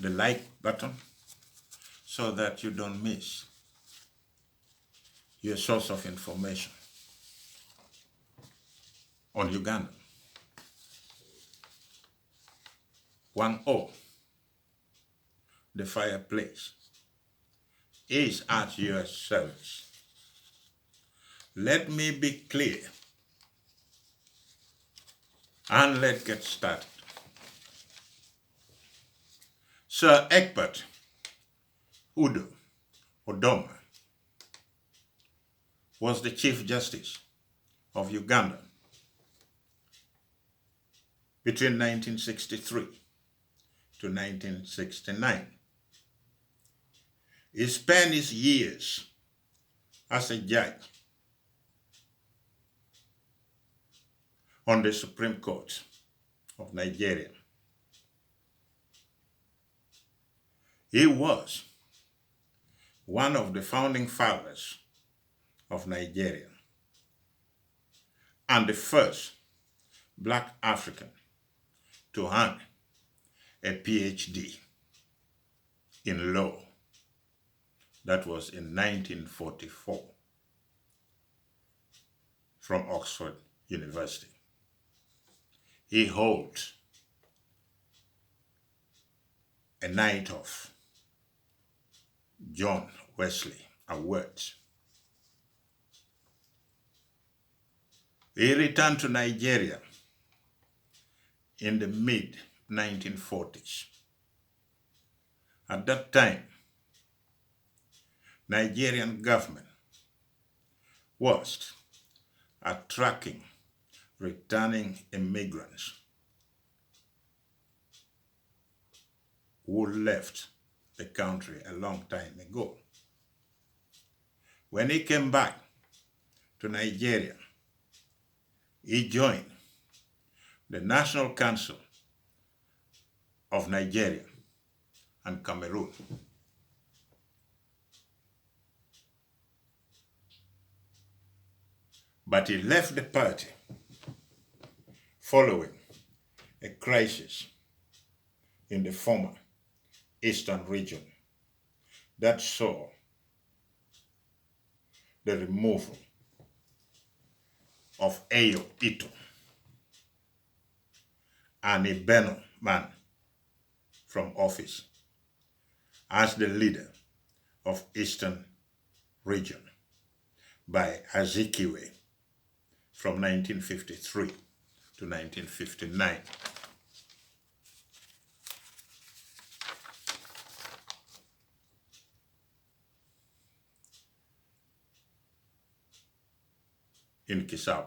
the like button so that you don't miss your source of information on Uganda. Wangoo, the fireplace, is at your service. Let me be clear and let's get started. Sir Egbert Udo Odoma was the Chief Justice of Uganda between 1963 to 1969. He spent his years as a judge on the Supreme Court of Nigeria. He was one of the founding fathers of Nigeria and the first Black African to earn a PhD in law. That was in 1944 from Oxford University. He holds a Knight of John Wesley Award. He returned to Nigeria in the mid-1940s. At that time, Nigerian government was attracting returning immigrants who left the country a long time ago. When he came back to Nigeria, he joined the National Council of Nigeria and Cameroon. But he left the party following a crisis in the former Eastern region that saw the removal of 𝐂𝐡𝐢𝐞𝐼 and 𝐷𝐵𝐻 from office as the leader of Eastern region by Azikiwe from 1953 to 1959. In Kisau.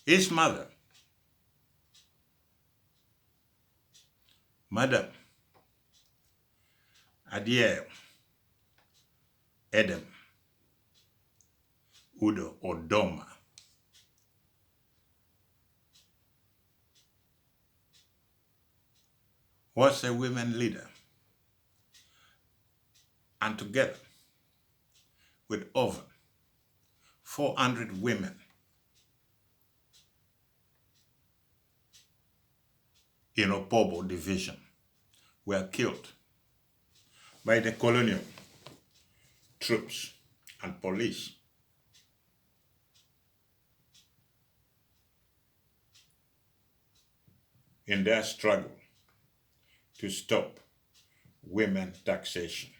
His mother, Madam Adiel Edem Udo Odoma, was a women leader, and together with over 400 women in Opobo division were killed by the colonial troops and police. In their struggle to stop women taxation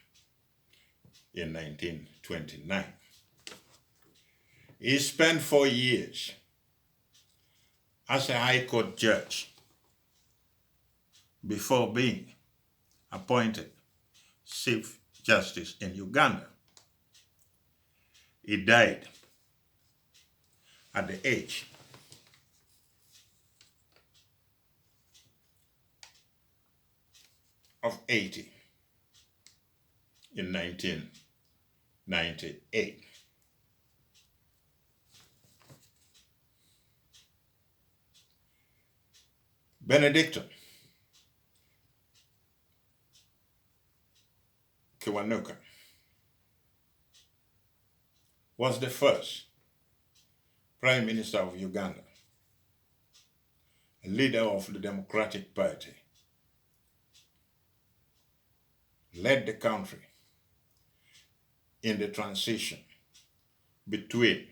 in 1929. He spent 4 years as a High Court judge before being appointed Chief Justice in Uganda. He died at the age of 80 in 1998. Benedictine 𝐻𝐿𝐿𝐞𝐻 was the first Prime Minister of Uganda, a leader of the Democratic Party, led the country in the transition between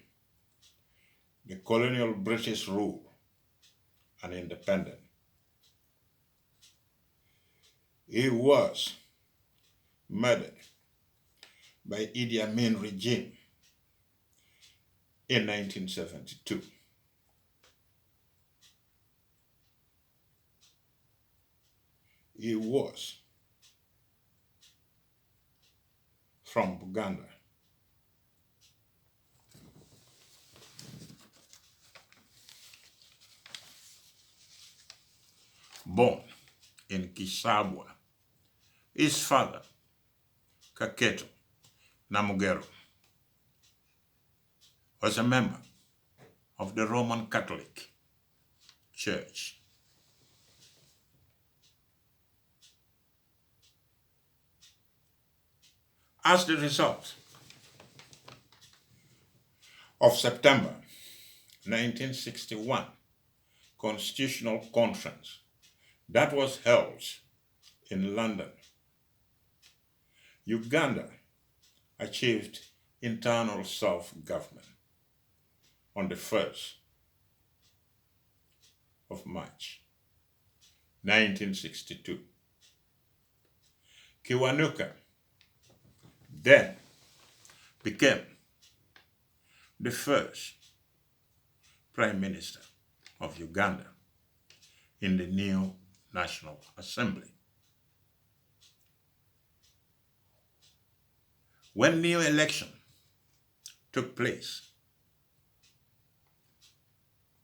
the colonial British rule and independence. He was murdered by Idi Amin regime in 1972. He was from Uganda. Born in Kisabwa, his father, Kaketo Namugero, was a member of the Roman Catholic Church. As the result of September 1961 Constitutional Conference that was held in London, Uganda achieved internal self-government on the 1st of March 1962. Kiwanuka then became the first Prime Minister of Uganda in the new National Assembly. When new election took place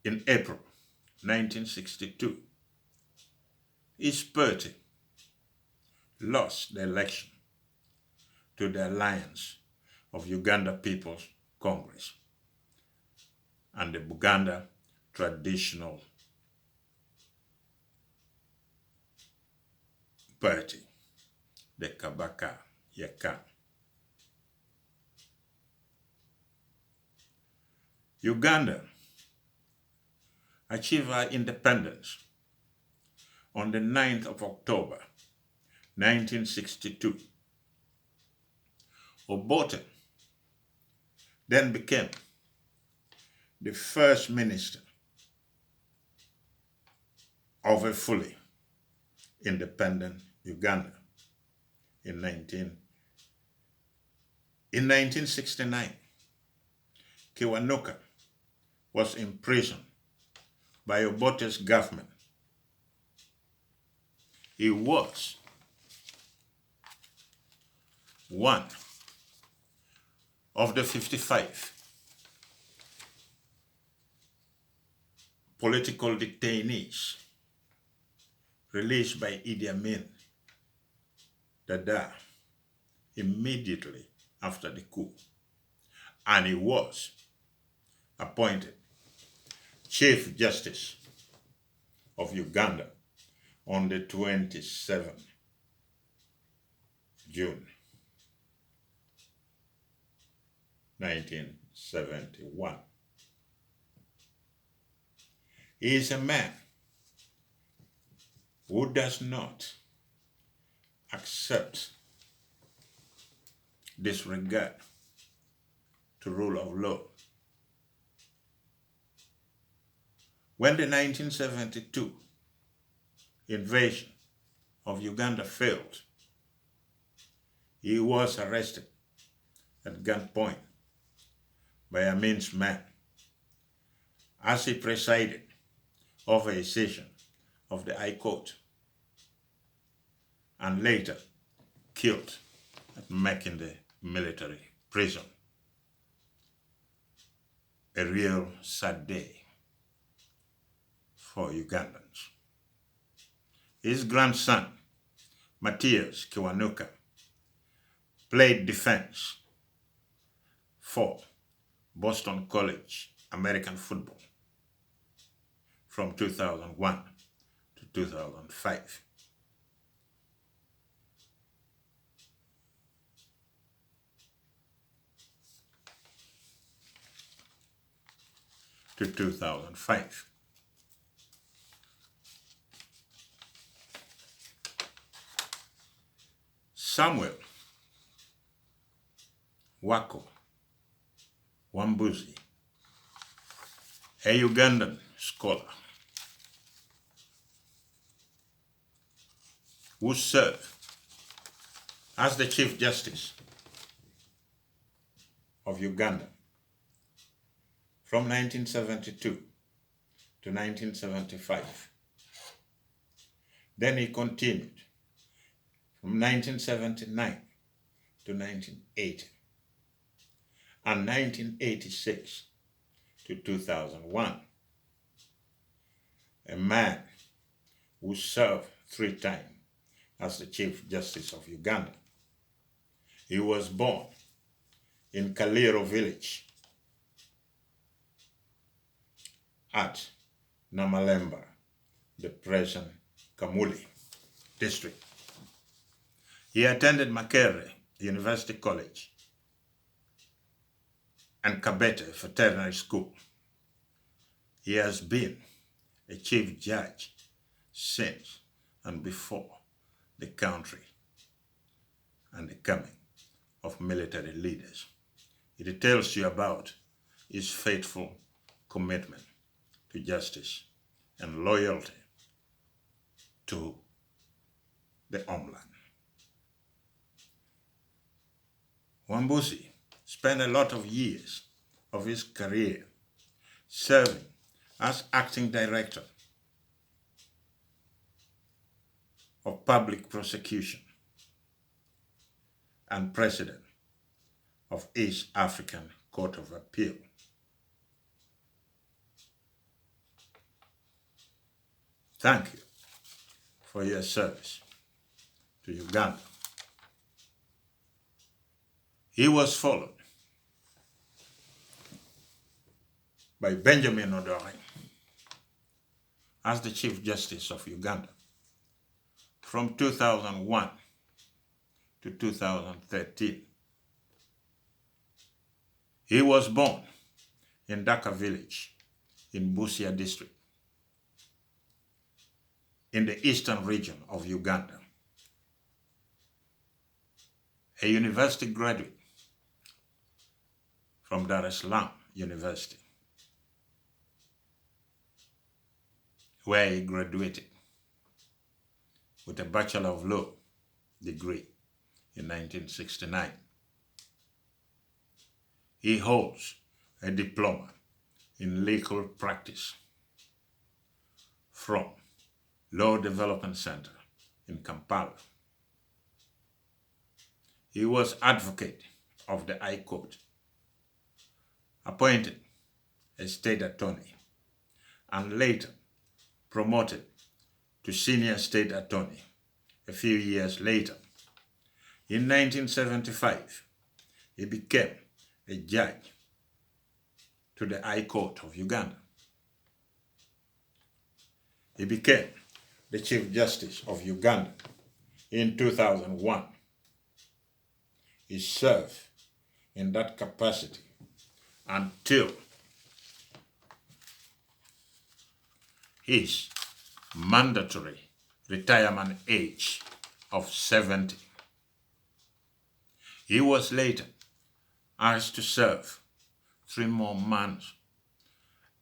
in April 1962, his party lost the election to the Alliance of Uganda People's Congress and the Buganda Traditional Party, the Kabaka Yaka. Uganda achieved her independence on the 9th of October 1962. Obote then became the first minister of a fully independent Uganda in 1969. Kiwanuka was imprisoned by Obote's government. He was one of the 55 political detainees released by Idi Amin Dada immediately after the coup, and he was appointed Chief Justice of Uganda on the 27th June 1971. He is a man who does not accept disregard to rule of law. When the 1972 invasion of Uganda failed, he was arrested at gunpoint by Amin's men as he presided over a session of the High Court, and later killed at Makinde military prison. A real sad day for Ugandans. His grandson, Matthias Kiwanuka, played defense for Boston College American football from 2001 to 2005. to 2005. Samuel Wako Wambuzi, a Ugandan scholar who served as the Chief Justice of Uganda from 1972 to 1975. Then he continued from 1979 to 1980 and 1986 to 2001. A man who served 3 times as the Chief Justice of Uganda. He was born in 𝐂𝐡𝐢𝐿 village at Namalemba, the present Kamuli district. He attended Makerere University College and Kabete Veterinary School. He has been a chief judge since and before the country and the coming of military leaders. It tells you about his faithful commitment to justice and loyalty to the homeland. Wambuzi spent a lot of years of his career serving as acting director of public prosecution and president of East African Court of Appeal. Thank you for your service to Uganda. He was followed by Benjamin Odori as the Chief Justice of Uganda from 2001 to 2013. He was born in Daka village in Busia district in the eastern region of Uganda. A university graduate from Dar es Salaam University, where he graduated with a Bachelor of Law degree in 1969. He holds a diploma in legal practice from Law Development Center in Kampala. He was advocate of the High Court, appointed a state attorney, and later promoted to senior state attorney a few years later. In 1975, he became a judge to the High Court of Uganda. He became the Chief Justice of Uganda in 2001. He served in that capacity until his mandatory retirement age of 70. He was later asked to serve 3 more months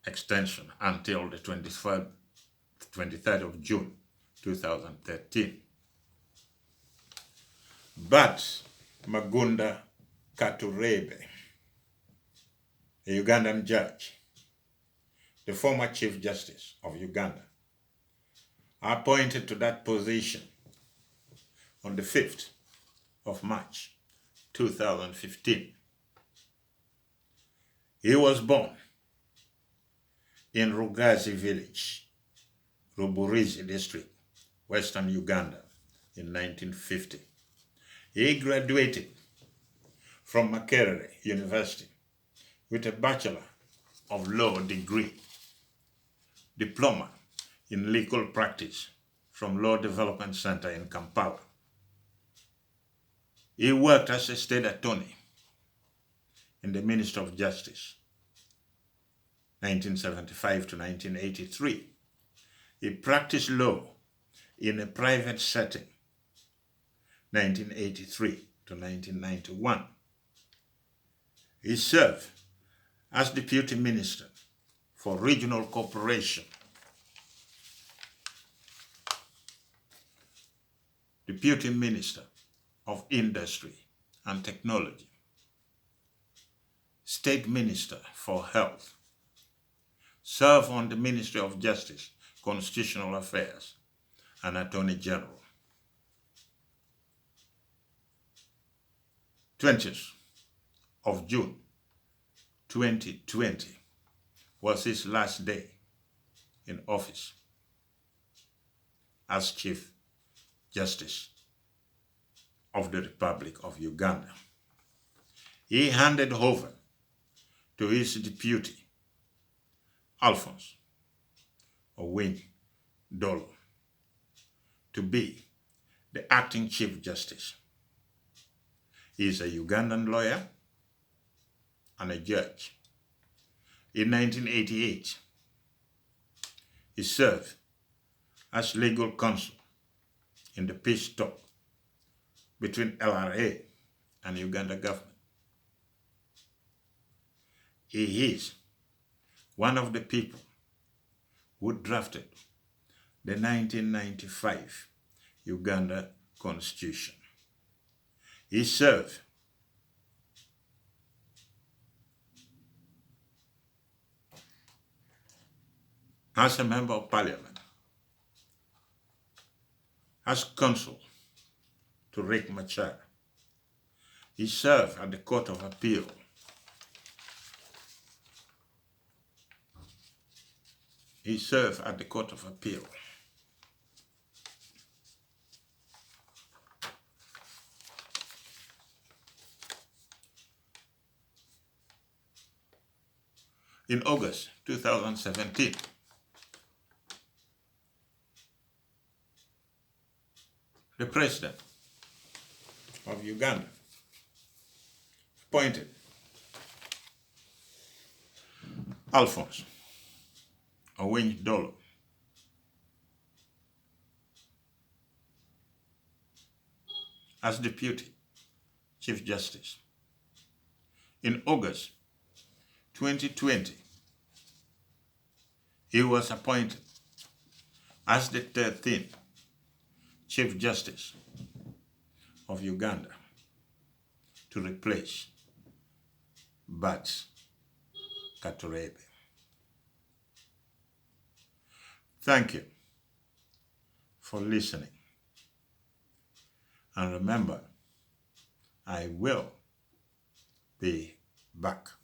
extension until the 23rd of June 2013. But Magunda Katurebe, a Ugandan judge, the former Chief Justice of Uganda, appointed to that position on the 5th of March 2015. He was born in Rugazi village, Ruburizi district, Western Uganda in 1950. He graduated from Makerere University with a Bachelor of Law degree, diploma in legal practice from Law Development Center in Kampala. He worked as a state attorney in the Ministry of Justice 1975 to 1983. He practiced law in a private setting, 1983 to 1991. He served as Deputy Minister for Regional Cooperation, Deputy Minister of Industry and Technology, State Minister for Health, served on the Ministry of Justice, Constitutional Affairs, and Attorney General. 20th of June 2020 was his last day in office as Chief Justice of the Republic of Uganda. He handed over to his deputy, Alphonse Owiny-Dollo, to be the acting Chief Justice. He is a Ugandan lawyer and a judge. In 1988, he served as legal counsel in the peace talk between LRA and Uganda government. He is one of the people who drafted the 1995 Uganda Constitution. He served as a member of parliament, as counsel to 𝐿𝐴𝐻. He served at the Court of Appeal. He served at the Court of Appeal. In August 2017, the President of Uganda appointed Alphonse Owiny-Dollo as Deputy Chief Justice. In August 2020, he was appointed as the 13th Chief Justice of Uganda to replace 𝐷𝐵. Thank you for listening. And remember, I will be back.